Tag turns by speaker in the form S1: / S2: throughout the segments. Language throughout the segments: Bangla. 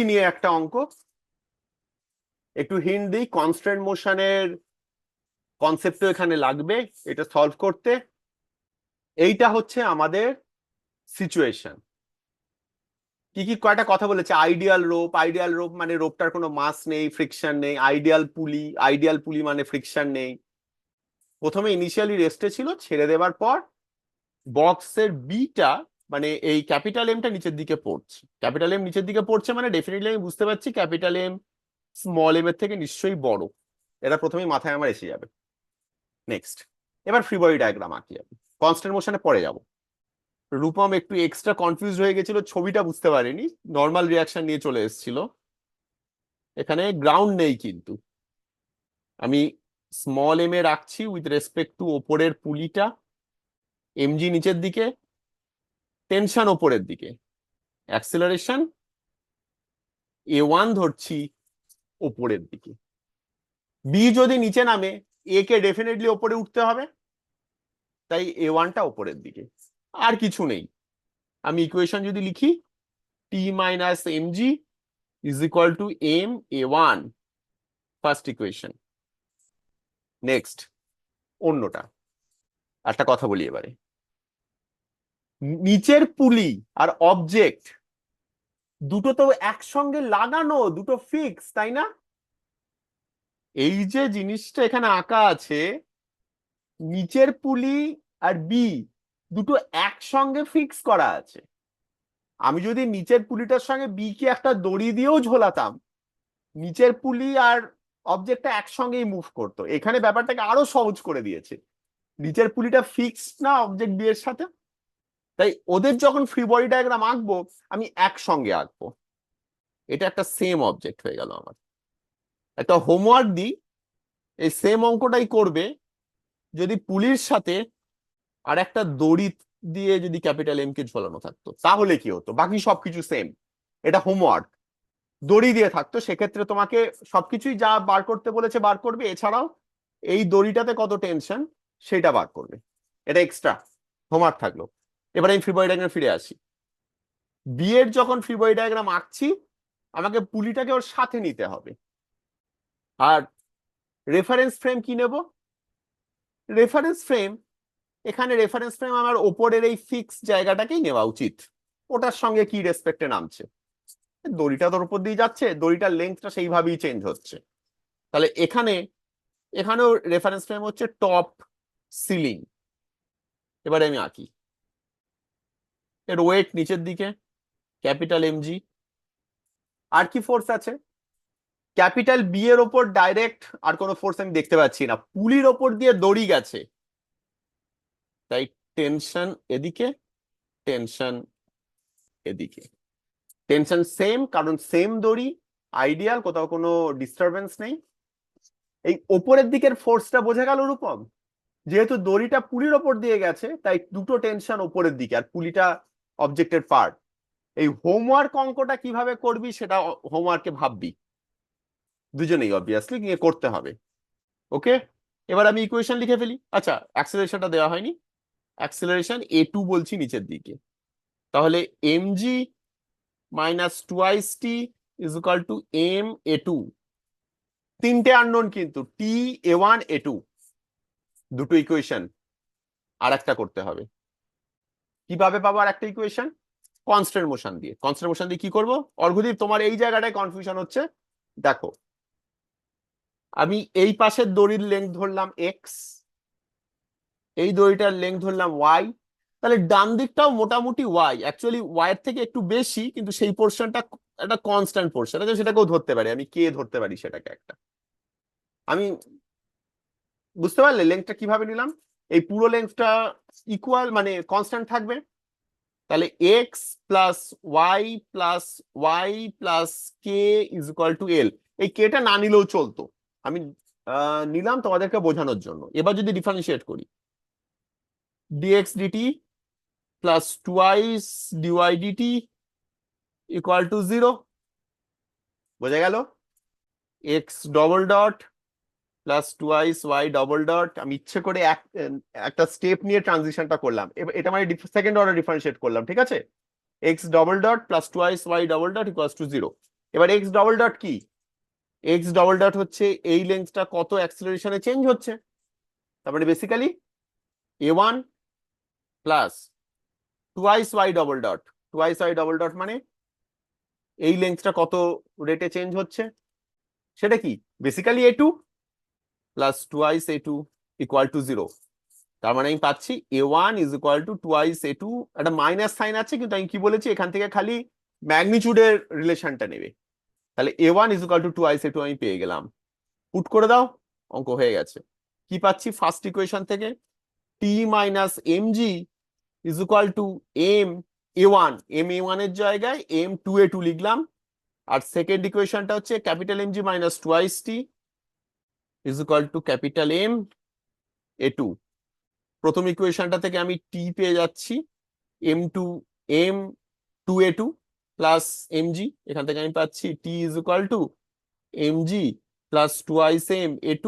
S1: নিয়ে একটা অঙ্ক, একটু হিন্ট দিই, কনস্ট্যান্ট মোশনের কনসেপ্টও এখানে লাগবে এটা সলভ করতে। এইটা হচ্ছে আমাদের সিচুয়েশন। কি কি কয়টা কথা বলেছে, আইডিয়াল রোপ মানে রোপটার কোনো মাস নেই, ফ্রিকশন নেই। আইডিয়াল পুলি মানে ফ্রিকশন নেই। প্রথমে ইনিশিয়ালি রেস্টে ছিল, ছেড়ে দেবার পর বক্সের বিটা মানে এই ক্যাপিটাল এমটা নিচের দিকে পড়ছে। ক্যাপিটাল এম নিচের দিকে পড়ছে মানে ডেফিনেটলি আমি বুঝতে পারছি ক্যাপিটাল এম স্মল এম এর থেকে নিশ্চয়ই বড়। এটা প্রথমেই মাথায় আমার এসে যাবে। নেক্সট, এবার ফ্রি বডি ডায়াগ্রাম আঁকি আমি, কনস্ট্যান্ট মোশনে পরে যাব। রূপম একটু এক্সট্রা কনফিউজ হয়ে গেছিল, ছবিটা বুঝতে পারিনি, নর্মাল রিয়াকশন নিয়ে চলে এসেছিল। এখানে গ্রাউন্ড নেই, কিন্তু আমি স্মল এম এ রাখছি উইথ রেসপেক্ট টু ওপরের পুলিটা, এমজি নিচের দিকে, টেনশন ওপরের দিকে, অ্যাক্সিলারেশন A1 ধরছি ওপরের দিকে। বি যদি নিচে নামে, এ কে ডেফিনেটলি ওপরে উঠতে হবে, তাই A1টা ওপরের দিকে। আর কিছু নেই। আমি ইকুয়েশন যদি লিখি, T minus m g is equal to m A1, first equation. Next, অন্যটা একটা কথা বলি এবারে, নিচের পুলি আর অবজেক্ট দুটো তো একসঙ্গে লাগানো, দুটো ফিক্স, তাই না? এই যে জিনিসটা এখানে আঁকা আছে, নিচের পুলি আর বি দুটো একসঙ্গে ফিক্স করা আছে। আমি যদি নিচের পুলিটার সঙ্গে বি কে একটা দড়ি দিয়েও ঝোলাতাম, নিচের পুলি আর অবজেক্টটা একসঙ্গেই মুভ করতো। এখানে ব্যাপারটাকে আরো সহজ করে দিয়েছে, নিচের পুলিটা ফিক্সড না অবজেক্ট বি এর সাথে, তাই ওদের যখন ফ্রি বডি ডায়াগ্রাম আঁকবো আমি একসঙ্গে আঁকবো। এটা একটা সেম অবজেক্ট হয়ে গেল আমার। একটা হোমওয়ার্ক দিই, এই সেম অঙ্কটাই করবে যদি পুলির সাথে আর একটা দড়ি দিয়ে যদি ক্যাপিটাল এম কে ঝোলানো থাকতো, তাহলে কি হতো? বাকি সবকিছু সেম, এটা হোমওয়ার্ক। দড়ি দিয়ে থাকতো, সেক্ষেত্রে তোমাকে সবকিছুই যা বার করতে বলেছে বার করবে, এছাড়াও এই দড়িটাতে কত টেনশন সেটা বার করবে। এটা এক্সট্রা হোমওয়ার্ক থাকলো। এবার আমি ফ্রি বডি ডায়াগ্রামে ফিরে আসি। বি এর যখন ফ্রি বডি ডায়াগ্রাম আঁকছি, আমাকে পুলিটাকে ওর সাথে নিতে হবে। আর রেফারেন্স ফ্রেম কি নেব? রেফারেন্স ফ্রেম, এখানে রেফারেন্স ফ্রেম আমার ওপরের এই ফিক্স জায়গাটাকেই নেওয়া উচিত। ওটার সঙ্গে কি রেসপেক্টে নামছে, দড়িটা তোর উপর দিয়ে যাচ্ছে, দড়িটার লেন্থটা সেইভাবেই চেঞ্জ হচ্ছে। তাহলে এখানেও রেফারেন্স ফ্রেম হচ্ছে টপ সিলিং। এবারে আমি আঁকি, এর ওয়েট নিচের দিকে, ক্যাপিটাল এমজি। আর কি ফোর্স আছে? ক্যাপিটাল বি এর ওপর ডাইরেক্ট আর কোনো ফোর্স আমি দেখতে পাচ্ছি না, পুলির ওপর দিয়ে দড়ি গেছে, তাই টেনশন এদিকে, টেনশন এদিকে। টেনশন সেম, কারণ সেম দড়ি, আইডিয়াল, কোথাও কোনো ডিস্টারবেন্স নেই। এই ওপরের দিকের ফোর্সটা বোঝা গেল রূপম? যেহেতু দড়িটা পুলির ওপর দিয়ে গেছে, তাই দুটো টেনশন ওপরের দিকে, আর পুলিটা অবজেক্টের পার্ট। এই হোমওয়ার্ক অঙ্কটা কিভাবে করবি সেটা হোমওয়ার্কে ভাববি, দুজনেই অবভিয়াসলি নিয়ে করতে হবে। ওকে, এবার আমি ইকুয়েশন লিখে ফেলি। আচ্ছা, অ্যাক্সেলারেশনটা দেওয়া হয়নি, অ্যাক্সেলারেশন A2 বলছি নিচের দিকে। তাহলে mg minus twice T is equal two m A2। তিনটে আননোন, কিন্তু T A1 A2, দুটো ইকুয়েশন আর একটা করতে হবে। কিভাবে পাবো আর একটা ইকুয়েশন? কনস্ট্যান্ট মোশন দিয়ে। কনস্ট্যান্ট মোশন দিয়ে কি করবো? অর্ঘদীপ, তোমার এই জায়গাটায় কনফিউশন হচ্ছে। দেখো, আমি এই পাশের দড়ির লেন্থ ধরলাম এক্স, এই দড়িটার লেন্থ ধরলাম ওয়াই, তাহলে ডান দিকটাও মোটামুটি ওয়াই, অ্যাকচুয়ালি ওয়াই এর থেকে একটু বেশি, কিন্তু সেই পোর্শনটা একটা কনস্ট্যান্ট পোর্শন আছে, সেটাকেও ধরতে পারি আমি, কে ধরতে পারি সেটাকে একটা। আমি বুঝতে পারলে লেন্থটা কিভাবে নিলাম? এই পুরো লেন্থটা ইকুয়াল মানে কনস্ট্যান্ট থাকবে, তাহলে x plus y plus k is equal to l. এই কেটা না নিলেও চলতো, আমি নিলাম তোমাদেরকে বোঝানোর জন্য। এবার যদি ডিফারেন্সিয়েট করি, dx dt plus twice dy dt equal to 0, বোঝা গেল? X double dot plus twice y double dot, আমি ইচ্ছে করে একটা স্টেপ নিয়ে ট্রানজিশনটা করলাম, এটা মানে সেকেন্ড অর্ডার ডিফারেন্সিয়েট করলাম, ঠিক আছে? X double dot plus twice y double dot equals to 0। এবার এক্স ডবল ডট কি? এক্স ডবল ডট হচ্ছে এই লেন্থটা কত অ্যাক্সিলারেশনে চেঞ্জ হচ্ছে, তারপরে basically a1 plus twice y double dot. Twice y double dot মানে এই লেন্থটা কত রেটে চেঞ্জ হচ্ছে, সেটা কি basically a2 plus twice a2 equal to 0। তার মানে আমি পাচ্ছি a1 is equal to twice a2, একটা মাইনাস সাইন আছে কিন্তু আমি কি বলেছি এখান থেকে খালি ম্যাগনিটিউডের রিলেশনটা নেবে। তাহলে a1 is equal to twice a2 আমি পেয়ে গেলাম। পুট করে দাও, অঙ্ক হয়ে গেছে। কি পাচ্ছি ফার্স্ট ইকুয়েশন থেকে? t minus mg is equal two m a1, m a1 এর জায়গায় m 2a2 লিখলাম। আর সেকেন্ড ইকুয়েশনটা হচ্ছে capital mg minus twice t is equal two capital m a2। প্রথম ইকুয়েশনটা থেকে আমি t পেয়ে যাচ্ছি m 2a2 প্লাস mg, এখান থেকে আমি পাচ্ছি t is equal two mg plus twice m a2।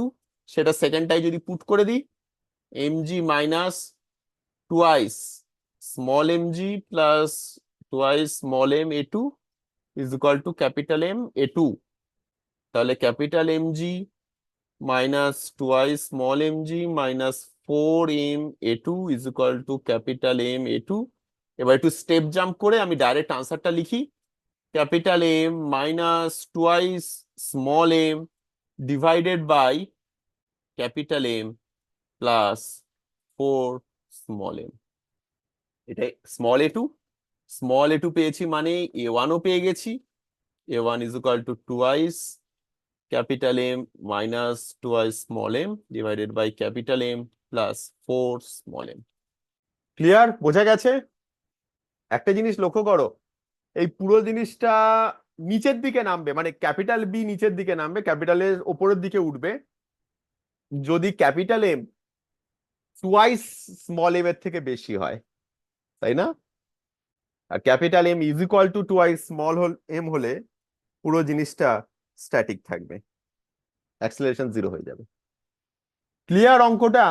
S1: সেটা সেকেন্ডটাই যদি পুট করে দিই mg minus twice small mg plus twice small m a2 is equal two capital m a2। তাহলে capital mg minus twice small mg minus 4m a2 is equal two capital m a2। এবার একটু স্টেপ জাম্প করে আমি ডাইরেক্ট আনসারটা লিখি, capital M minus twice small m divided by capital M plus 4 small m। এটা স্মল a2 পেয়েছি মানে a1 ও পেয়ে গেছি। a1 is equal to twice capital M minus twice small m divided by capital M plus 4 small m। Clear? বোঝা গেছে? একটা জিনিস লক্ষ্য করো, এই পুরো জিনিসটা নিচের দিকে নামবে, মানে ক্যাপিটাল বি নিচের দিকে নামবে, ক্যাপিটালের ওপরের দিকে উঠবে যদি capital M twice small m এর থেকে বেশি হয়, তাই না? আর capital M is equal to twice small m হলে পুরো জিনিসটা স্ট্যাটিক থাকবে, অ্যাক্সিলারেশন 0 হয়ে যাবে। ক্লিয়ার অঙ্কটা?